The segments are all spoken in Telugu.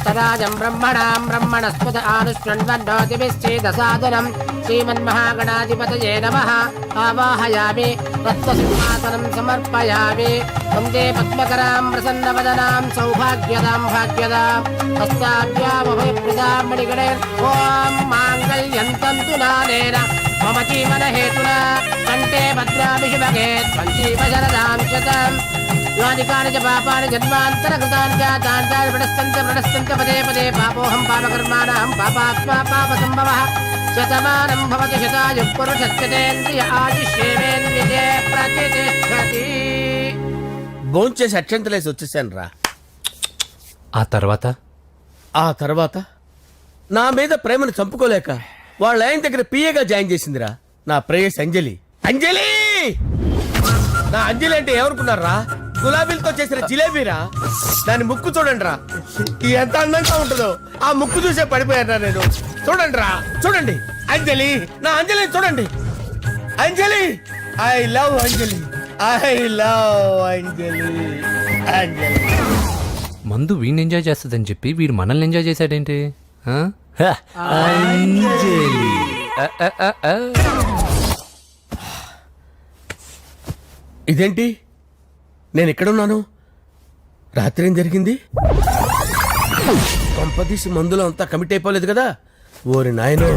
జ్యేష్ఠరాజం బ్రహ్మణాం బ్రహ్మణస్పత ఆనుష్ణ్వన్నోతిభిశ్చేదసాదనం శ్రీమన్మహాగణాధిపతయే నమః ఆవాహయామి రత్నసింహాసనం సమర్పయామి వందే పద్మకరాం ప్రసన్నవదనాం సౌభాగ్యదాం భాగ్యదాం హస్తాభ్యామభయప్రదాం మణిగణే ఓం మాంగళ్యం తంతు నానేన మమ జీవనహేతునా కంఠే భద్రామి శుభగే త్వంజీవ శరదాం శతం యోనికాని చ పాపాని జన్మాంతరకృతాని జాతాని ప్రణశ్యంత పదే పదే పాపోహం పాపకర్మాణం పాపాత్మా పాపసంభవః శతమానం భవతి శతాయుః పురుషస్యేంద్రియ ఆయుష్యేంద్రియే ప్రతిష్టతి. భోంచేసి అక్షంతలేసి వచ్చేసాను రా. ఆ తర్వాత నా మీద ప్రేమను చంపుకోలేక వాళ్ళ ఆయన దగ్గర పిఏగా జాయిన్ చేసిందిరా నా ప్రేయస్ అంజలి. అంజలి నా అంజలి అంటే ఎవరుకున్నారా? గులాబీలతో చేసిన జిలేబీరా. దాని ముక్కు చూడండి రా, ఎంత అందంగా ఉంటుందో. ఆ ముక్కు చూసే పడిపోయారా నేను. చూడండి రా, చూడండి అంజలి, నా అంజలి చూడండి. Anjali, I love Anjali, I love Anjali. Anjali మందు వీడిని ఎంజాయ్ చేస్తుందని చెప్పి వీడు మనల్ని ఎంజాయ్ చేశాడేంటి? ఇదేంటి నేను ఎక్కడున్నాను? రాత్రి ఏం జరిగింది? కొంపదీసి మందులో అంతా కమిట్ అయిపోలేదు కదా? ఓరి నాయనో,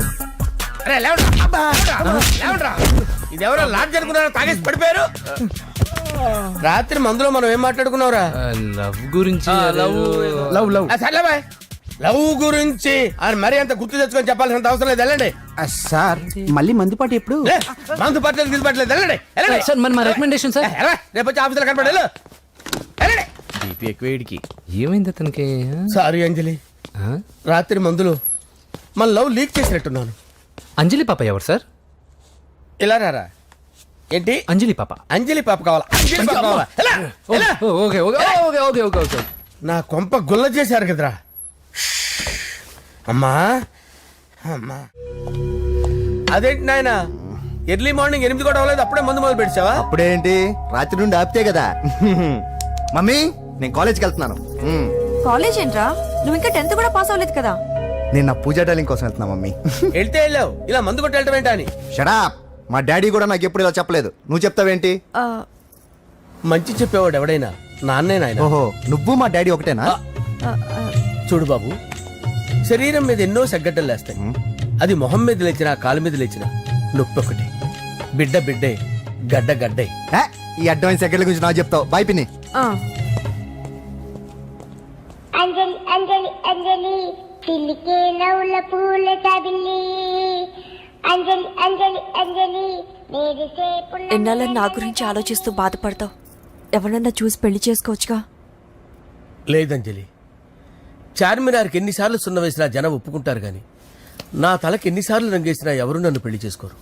ఇదెవరో లాడ్జ్ అనుకున్నారా? తాగేసి పడిపోయారు. రాత్రి మందులో మనం ఏం మాట్లాడుకున్నావురా? లవ్ గురించి. లవ్ గురించి అని మరీ అంత గుర్తు తెచ్చుకొని చెప్పాల్సినంత అవసరం లేదు. వెళ్ళండి సార్. మళ్ళీ మందుపాటి ఎప్పుడు? మందు పట్టలేదు, గిల్లు పట్టలేదు. వెళ్ళండి సార్, మన రికమెండేషన్ సార్. రేపు వచ్చి ఆఫీసులో కనపడి బీపీ ఎక్కువేడికి. ఏమైంది అతనికి? సారీ అంజలి, రాత్రి మందులో మన లవ్ లీక్ చేసినట్టున్నాను. అంజలి పాప ఎవరు సార్? ఇలా రారా. ఏంటి అంజలి పాప? అంజలి పాప కావాలా? అంజలి పాప కావాలా? Okay okay okay okay okay okay. నా కొంప గుల్ల చేశారు కదరా. అమ్మా అమ్మా, అదేంటి నాయన ఎర్లీ మార్నింగ్ 8 కూడా అవ్వలేదు, అప్పుడే మందు మొదలు పెట్టావా? అప్పుడేంటి, రాత్రి నుండి ఆపితే కదా. మమ్మీ, నేను కాలేజ్కి వెళ్తున్నాను. కాలేజ్ ఏంట్రా? నువ్వు ఇంకా 10th కూడా పాస్ అవ్వలేదు కదా. నేను నా పూజా టాలింగ్ కోసం వెళ్తున్నా మమ్మీ. వెళ్తే వెళ్ళావు, ఇలా మందు కొట్టి వెళ్ళటం ఏంటా అని. షడాప్. మా డాడీ కూడా నాకు ఎప్పుడు ఇలా చెప్పలేదు. నువ్వు చెప్తావేంటి? మంచి చెప్పేవాడు ఎవడైనా నాన్నే నాయన. ఓహో, నువ్వు మా డాడీ ఒకటేనా? చూడు బాబు, శరీరం మీద ఎన్నో సగ్గడ్డలు లేస్తాయి. అది మొహం మీద లేచినా కాలు మీద లేచినా నొప్పి ఒకటి. బిడ్డ బిడ్డే, గడ్డ గడ్డే. ఈ అడ్వాన్స్ సెకండ్ల గురించి నాకు చెప్తావు. బాయ్ పిన్ని. అంజలి అంజలి అంజలి పిల్లికే నవ్వుల పూల చదిలి. అంజలి అంజలి అంజలి ఎన్నాళ్ళ నా గురించి ఆలోచిస్తూ బాధపడతావు? ఎవరన్నా చూసి పెళ్లి చేసుకోవచ్చుగా. లేదంజలి, చార్మినార్కి ఎన్నిసార్లు సున్న వేసినా జనం ఒప్పుకుంటారు గాని నా తలకి ఎన్నిసార్లు రంగేసినా ఎవరు నన్ను పెళ్లి చేసుకోరు.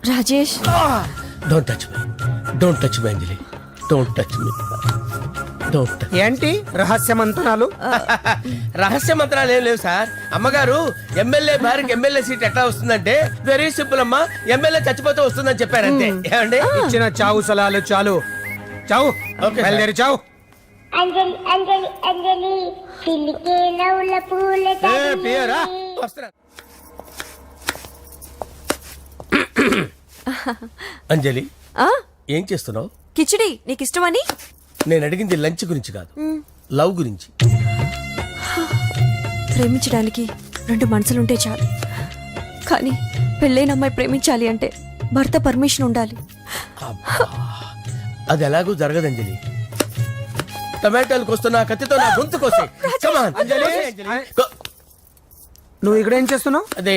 Rajesh, don't touch me, don't touch me Anjali, don't touch me, don't touch. ఏంటి రహస్య మంత్రాలు? రహస్య మంత్రాలు ఏం లేవు సార్. అమ్మగారు ఎమ్మెల్యే భార్యకి ఎమ్మెల్యే సీట్ ఎట్లా వస్తుందంటే వెరీ సింపుల్ అమ్మా, ఎమ్మెల్యే చచ్చిపోతే వస్తుందని చెప్పారంతే. ఏమండి, ఇచ్చిన చావు సలాలు చాలు. చావు, బయలుదేరి చావు. అంజలి అంజలి అంజలి పిల్లికే నవ్వుల పూల చదిలి. అంజలి, ఏం చేస్తున్నావు? కిచిడి నీకు ఇష్టమని. నేను అడిగింది లంచ్ గురించి కాదు, లవ్ గురించి. ప్రేమించడానికి 2 మనసులుంటే చాలు, కానీ పెళ్ళైన అమ్మాయి ప్రేమించాలి అంటే భర్త పర్మిషన్ ఉండాలి. అది ఎలాగూ జరగదు అంజలి. టమాటాలు కోస్తున్నా కత్తితో నా గొంతు కోసే. నువ్వు ఇక్కడ ఏం చేస్తున్నావు? అదే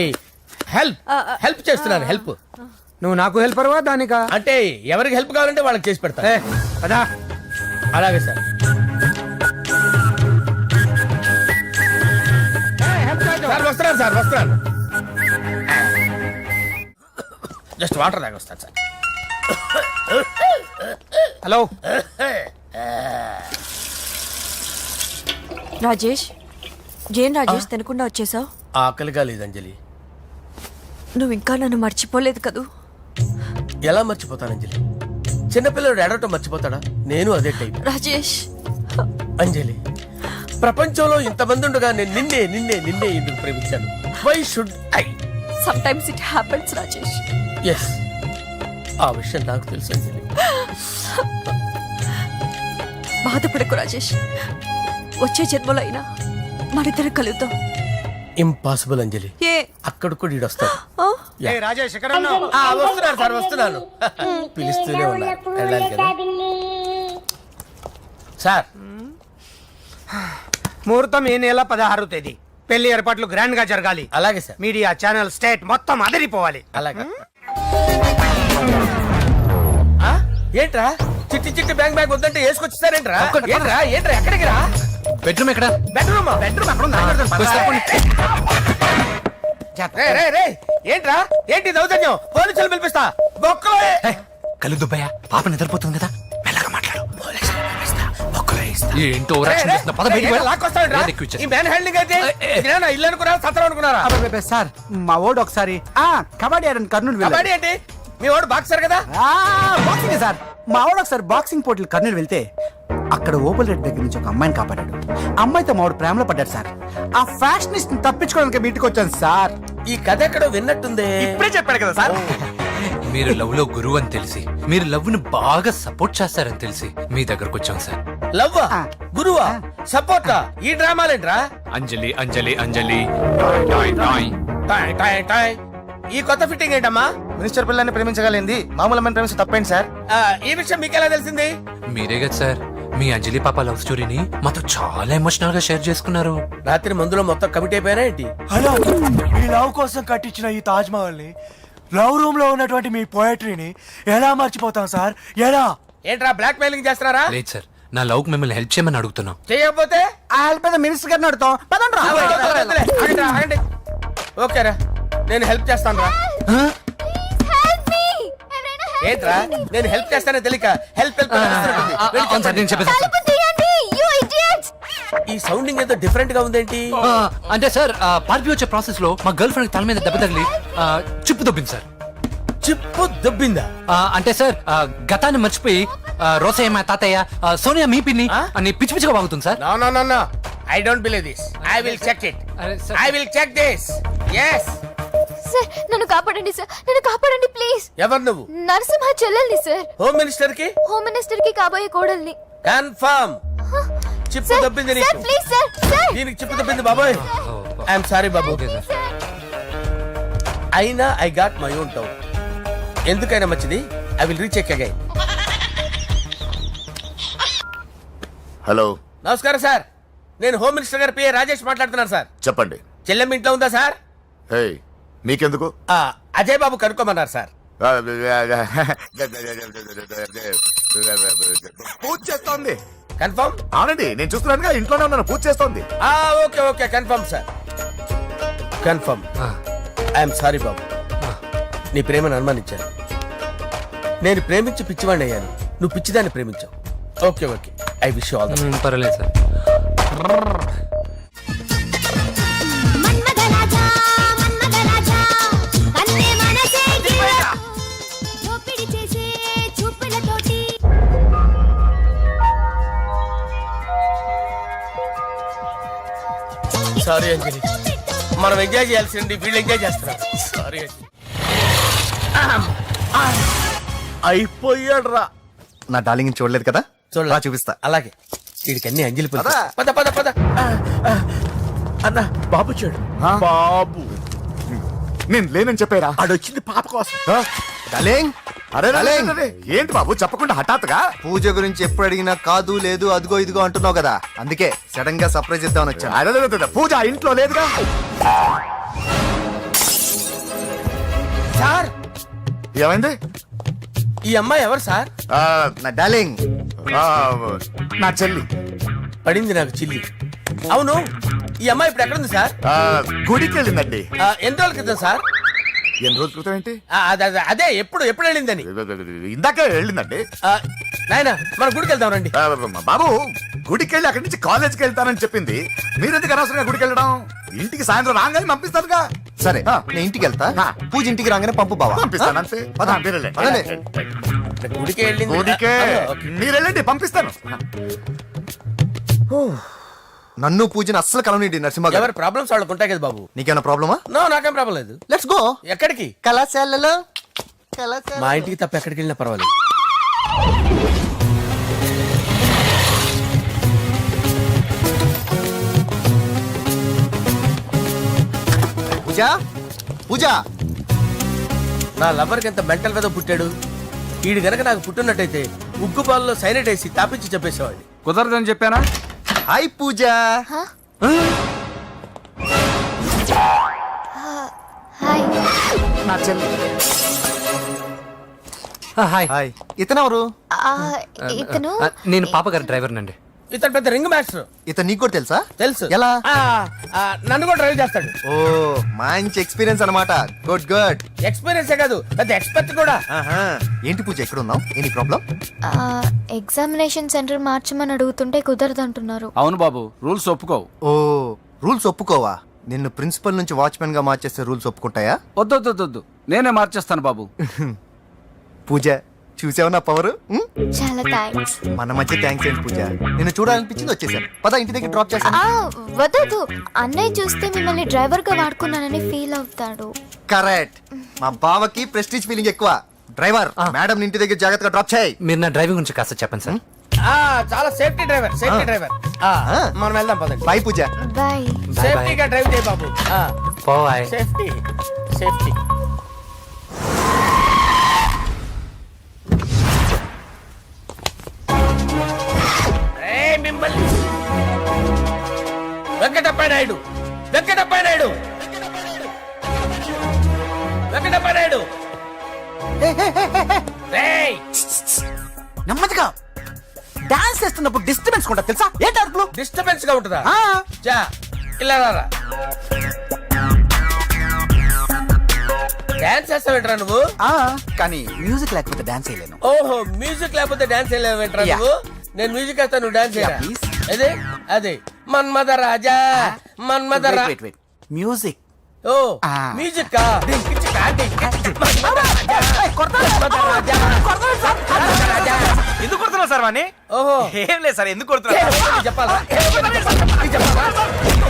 హెల్ప్ చేస్తున్నాను. హెల్ప్. నువ్వు నాకు హెల్పర్వా దానికా? అంటే ఎవరికి హెల్ప్ కావాలంటే వాళ్ళకి చేసి పెడతా. అదా, అలాగే సార్. వస్తున్నాను సార్, వస్తున్నాను. జస్ట్ వాటర్ దాకా వస్తాను సార్. హలో రాజేష్, ఏం రాజేష్ తినకుండా వచ్చేసావు? ఆకలిగా లేదు అంజలి. నువ్వు ఇంకా నన్ను మర్చిపోలేదు కదూ? ఎలా మర్చిపోతాను అంజలి? చిన్నపిల్లడు ఏడవటం మర్చిపోతాడా? నేను అదే టైప్. రాజేష్, అంజలి ప్రపంచంలో ఇంతమంది ఉండగా నేను నిన్నే నిన్నే నిన్నే ఎందుకు ప్రేమించాను? Why should I? Sometimes it happens Rajesh. Yes, ఆ విషయం నాకు తెలుసు అంజలి. బాధపడకు రాజేష్, వచ్చే జన్మలో అయినా మనిద్దరం కలుద్దాం. ఇంపాసిబుల్ అంజలి, ఏ అక్కడ కూడా ఈడు వస్తాడు. ఆ? ఏ రాజేష్ ఎక్కడ ఉన్నావు? వస్తున్నాను సార్, వస్తున్నాను. పిలుస్తూనే ఉన్నా, వెళ్ళాలి కదా సార్. ముహూర్తం ఈ నెల 16వ తేదీ. పెళ్లి ఏర్పాట్లు గ్రాండ్ గా జరగాలి. అలాగే సార్, మీడియా ఛానల్ స్టేట్ మొత్తం అదిరిపోవాలి. అలాగే. ఆ? ఏంట్రా చిట్టి చిట్టి బ్యాంక్ బ్యాగ్ వద్దంటే వేసుకొచ్చేసారేంట్రా? ఏంట్రా ఏంట్రా ఎక్కడికి రా? బెడ్రూమ్ ఎక్కడ? బెడ్రూమ్ బెడ్రూమ్ అక్కడ ఉందా? రే, రే, రే, ఏంట్రా ఏంటి దౌర్జన్యం? పోలీసులు పిలిపిస్తా. బొక్కలో కళ్ళు దుబ్బయ్యా, పాప నిద్రపోతుంది కదా, మెల్లగా మాట్లాడు. ఏంటో ఓవరాక్షన్ చేస్తున్నా. పద బయటికి వెళ్ళు. లాక్కొస్తాడు ఎక్కువ ఇచ్చేస్తా. ఈ మ్యాన్ హ్యాండింగ్ అయితే ఇదేనా ఇల్లు అనుకున్నారా, సత్రం అనుకున్నారా? అబ్బబ్బబ్బే, సార్ మా ఓడు ఒకసారి కబడ్డీ ఆడని కర్నూలు వెళ్ళాడు. కబడ్డీ ఏంటి? మీ వాడు బాక్సర్ కదా. బాక్సింగ్ సార్, మా ఓడు ఒకసారి బాక్సింగ్ పోటీలు కర్నూలు వెళ్తే అక్కడ ఓపెల్ రెడ్డి దగ్గర నుంచి ఒక అమ్మాయిని కాపాడాడు. అమ్మాయితో మా వాడు ప్రేమలో పడ్డాడు సార్. ఆ ఫ్యాషనిస్ట్ తప్పించుకోవడానికి మీ ఇంటికి వచ్చాను సార్. ఈ కథ ఎక్కడో విన్నట్టుంది. ఇప్పుడే చెప్పాడు కదా సార్. మీరు లవ్ లో గురువు అని తెలిసి, మీరు లవ్ ను బాగా సపోర్ట్ చేస్తారని తెలిసి మీ దగ్గరకు వచ్చాం సార్. లవ్వా, గురువా, సపోర్టా? ఈ డ్రామాలేంట్రా? Anjali Anjali Anjali toy toy toy. Toy toy toy. ఈ కొత్త ఫిట్టింగ్ ఏంటమ్మా? మినిస్టర్ పిల్లల్ని ప్రేమించగలిగింది మామూలు అమ్మని ప్రేమించి తప్పేంటి సార్? ఈ విషయం మీకెలా తెలిసింది? మీరే కదా సార్ మీ అంజలి పాప లవ్ స్టోరీని మాతో చాలా ఎమోషనల్ గా షేర్ చేసుకున్నారు. రాత్రి మందులో మొత్తం కమిటీ అయిపోయినా ఏంటి? హలో, మీ లవ్ కోసం కట్టించిన ఈ తాజ్ మహల్ ని, లవ్ రూమ్ లో ఉన్నటువంటి మీ పోయట్రీని ఎలా మర్చిపోతాం సార్? ఎలా? ఏంట్రా బ్లాక్ మెయిలింగ్ చేస్తున్నారా? లేదు సార్, నా లవ్ కు మిమ్మల్ని హెల్ప్ చేయమని అడుగుతున్నాం. చేయకపోతే ఆ హెల్ప్ అయితే మినిస్టర్ గారిని అడుగుతాం. పదండి రా. ఆగండి, ఆగండి. ఓకేరా, నేను హెల్ప్ చేస్తాను రా. ఏంట్రా నేను హెల్ప్ చేస్తానే తెలియక హెల్ప్ హెల్ప్ అవును సార్, నేను చెప్పేది సార్. ఈ సౌండింగ్ ఏదో డిఫరెంట్ గా ఉందేంటి? అంటే సార్ పార్టీ వచ్చే ప్రాసెస్ లో మా గర్ల్ ఫ్రెండ్ తల మీద దెబ్బ తగిలి చిప్పు దొబ్బింది సార్. చిప్పు దొబ్బిందా? అంటే సార్ గతాన్ని మర్చిపోయి రోసయ్య మా తాతయ్య, సోనియా మీ పిన్ని అని పిచ్చి పిచ్చిగా వాగుతుంది sir. No no no no, I don't believe this. I will check it. I will check this. yes. Sir నన్ను కాపాడండి సార్, నన్ను కాపాడండి ప్లీజ్. ఎవరు నువ్వు? నరసింహ చెల్లెల్ని సార్, హోమ్ మినిస్టర్ కి హోమ్ మినిస్టర్ కి కాబోయే కోడల్ని. కన్ఫర్మ్ చిప్పు సార్, దొబ్బింది సార్ నీకు. ప్లీజ్ సార్, సార్ దీనికి చిప్పు దొబ్బింది బాబోయ్. ఐఎమ్ సారీ బాబు. Okay sir. అయినా I got my own doubt. ఎందుకైనా మంచిది, I will recheck again. Hello, నమస్కారం సార్, నేను హోమ్ మినిస్టర్ గారి పిఏ రాజేష్ మాట్లాడుతున్నాను సార్. చెప్పండి. చెల్లెమ్మ ఇంట్లో ఉందా సార్? హే, మీకెందుకు? అజయ్ బాబు కనుక్కోమన్నారు సార్. పూజ చేస్తోంది. కన్ఫర్మ్? అవునండి, నేను చూస్తున్నానుగా, ఇంట్లోనే ఉన్నాను, పూజ చేస్తోంది. Okay okay, confirm sir, confirm. I'm sorry బాబు, నీ ప్రేమను అనుమానించాను. నేను ప్రేమించి పిచ్చివాడిని అయ్యాను, నువ్వు పిచ్చిదాన్ని ప్రేమించావు. Okay okay, I wish you all the best. పర్వాలేదు సార్. మన్మథరాజా మన్మథరాజా కన్నే మనసే దోపిడి చేసే చూపులతోటి. సారీ అంజలి, మనం ఎంజాయ్ చేయాల్సింది వీళ్ళు ఎంజాయ్ చేస్తున్నారు. సారీ అంజలి. అయిపోయాడు రా. నా డార్లింగ్ చూడలేదు కదా, చూడలే. చూపిస్తా. అలాగే, వీడికి అన్ని అంజలి పులుసు. పద. పద పద పద. అన్న బాబు చూడు. బాబు, నేను లేనని చెప్పారా? ఆడొచ్చింది పాప కోసం. డార్లింగ్, అరే డార్లింగ్. ఏంటి బాబు చెప్పకుండా హఠాత్తుగా? పూజ గురించి ఎప్పుడు అడిగినా కాదు లేదు అదిగో ఇదిగో అంటున్నావు కదా, అందుకే సడన్ గా సర్ప్రైజ్ ఇద్దామని వచ్చాను. అరే, పూజ ఇంట్లో లేదుగా. సార్, ఏమైంది? ఈ అమ్మాయి ఎవరు సార్? నా డార్లింగ్, నా చెల్లి. పడింది నాకు చిల్లి. అవును, ఈ అమ్మాయి ఇప్పుడు ఎక్కడుంది సార్? గుడికి వెళ్ళిందండి. ఎన్ని రోజుల క్రితం సార్? ఎన్ని రోజుల క్రితం ఏంటి? అదే ఎప్పుడు ఎప్పుడు వెళ్ళిందని. ఇందాకే వెళ్ళిందండి. నాయన మన గుడికి వెళ్దాం రండి. బాబు, గుడికి వెళ్ళి అక్కడి నుంచి కాలేజ్కి వెళ్తానని చెప్పింది. మీరెందుకు అనవసరంగా గుడికి వెళ్ళడం? ఇంటికి సాయంత్రం రాగానే పంపిస్తారుగా. సరే నేను ఇంటికి వెళ్తా, పూజ ఇంటికి రాగానే పంపు బావా. పంపిస్తాను అంతే. పద. మీరు వెళ్ళండి. పదండి. గుడికి వెళ్ళింది. గుడికే ఓకే. మీరు వెళ్ళండి, పంపిస్తాను. నన్ను పూజని అస్సలు కలవనిండి నరసింహ గారు. ఎవరి ప్రాబ్లమ్స్ వాళ్ళకు ఉంటాయి కదా బాబు. నీకేమైనా ప్రాబ్లమా? నో, నాకేం ప్రాబ్లం లేదు. Let's go. ఎక్కడికి? కళాశాలలో మా ఇంటికి తప్ప ఎక్కడికి వెళ్ళినా పర్వాలేదు. పూజ పూజ. నా లవర్కి ఎంత మెంటల్ మీద పుట్టాడు. వీడు గనక నాకు పుట్టినట్టయితే ఉగ్గు పాలలో సైనట్ వేసి తాపించి చెప్పేసేవాడిని. కుదరదని చెప్పానా? హాయ్ పూజ. హాయ్. నా చెల్లి. హాయ్. హాయ్. ఇతనెవరు? ఇతను నేను పాప గారి డ్రైవర్ నండి. ఇతను పెద్ద రింగ్ మాస్టర్. ఇతను నీకు కూడా తెలుసా? తెలుసు. ఎలా? నన్ను కూడా డ్రైవ్ చేస్తాడు. ఓ మంచి ఎక్స్పీరియన్స్ అన్నమాట. Good good. ఎక్స్పీరియన్స్ కాదు, పెద్ద ఎక్స్పర్ట్ కూడా. ఏంటి పూజ ఎక్కడ ఉన్నావు? Any problem? ఎగ్జామినేషన్ సెంటర్ మార్చమని అడుగుతుంటే కుదరదంటున్నారు. అవును బాబు, రూల్స్ ఒప్పుకోవు. ఓ రూల్స్ ఒప్పుకోవా? నిన్ను ప్రిన్సిపల్ నుంచి వాచ్మెన్ గా మార్చేస్తే రూల్స్ ఒప్పుకుంటాయా? వద్దు, నేనే మార్చేస్తాను బాబు. పూజ చూసావు నా పవర్? చాలా థ్యాంక్స్. మన మధ్య థ్యాంక్స్ ఏంటి పూజ. నిన్ను చూడాలనిపించింది వచ్చేసాను. పద ఇంటి దగ్గర డ్రాప్ చేస్తాను. వద్దు, అన్నయ్య చూస్తే మిమ్మల్ని డ్రైవర్ గా వాడుకున్నానని ఫీల్ అవుతాడు. కరెక్ట్. మా బావకి ప్రెస్టీజ్ ఫీలింగ్ ఎక్కువ. డ్రైవర్ మేడం ఇంటి దగ్గర జాగ్రత్తగా డ్రాప్ చేయి. మీరు నా డ్రైవింగ్ గురించి కాస్త చెప్పండి సార్. చాలా సేఫ్టీ డ్రైవర్. మనం వెళ్దాం పదండి. బాయ్ పూజ. బాయ్. సేఫ్టీగా డ్రైవ్ చేయి బాబు. Bye. Safety safety. Venkatappa Naidu, Venkatappa Naidu, Venkatappa Naidu. నెమ్మదిగా డాన్స్ చేస్తున్నప్పుడు డిస్టర్బెన్స్ కూడా తెలుసా? ఏంటి అరుపులు? డిస్టర్బెన్స్ గా ఉంటుందా? ఆ, చా ఇలా రారా. డాన్స్ చేస్తావేంట్రా నువ్వు? ఆ, కానీ మ్యూజిక్ లేకపోతే డాన్స్ చేయలేను. ఓహో, మ్యూజిక్ లేకపోతే డాన్స్ చేయలేవేంట్రా Yeah. నువ్వు? నేను మ్యూజిక్ వేస్తాను, నువ్వు డాన్స్ చేయరా? Yeah, please. అదే అదే మన్మద రాజా, మన్మద మ్యూజిక్. ఓ ఆ. మ్యూజిక్ కా? మన్మద రాజా, మన్మద రాజా, మన్మద రాజా. ఎందుకు కొడుతున్నావు సార్ వాణ్ణి? ఓహో, ఏం లేదు సార్, ఎందుకు కొడుతున్నారు? చెప్పాలా?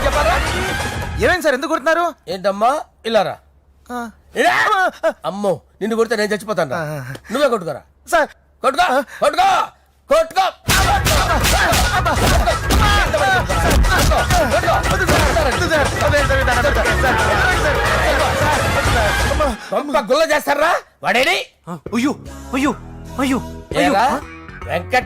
చెప్పాలా? ఏమైంది సార్, ఎందుకు కొడుతున్నారు? ఏంటమ్మా ఇలా రా. ఇలా. అమ్మో, నిన్ను కొడితే నేను చచ్చిపోతాను రా. నువ్వే కొట్టుకోరా. సార్ కొట్టుకో కొట్టుకో కొట్టుకో. గుల్ల చేస్తారా వాడేడి? అయ్యో అయ్యో అయ్యో ఏరా, వెంకట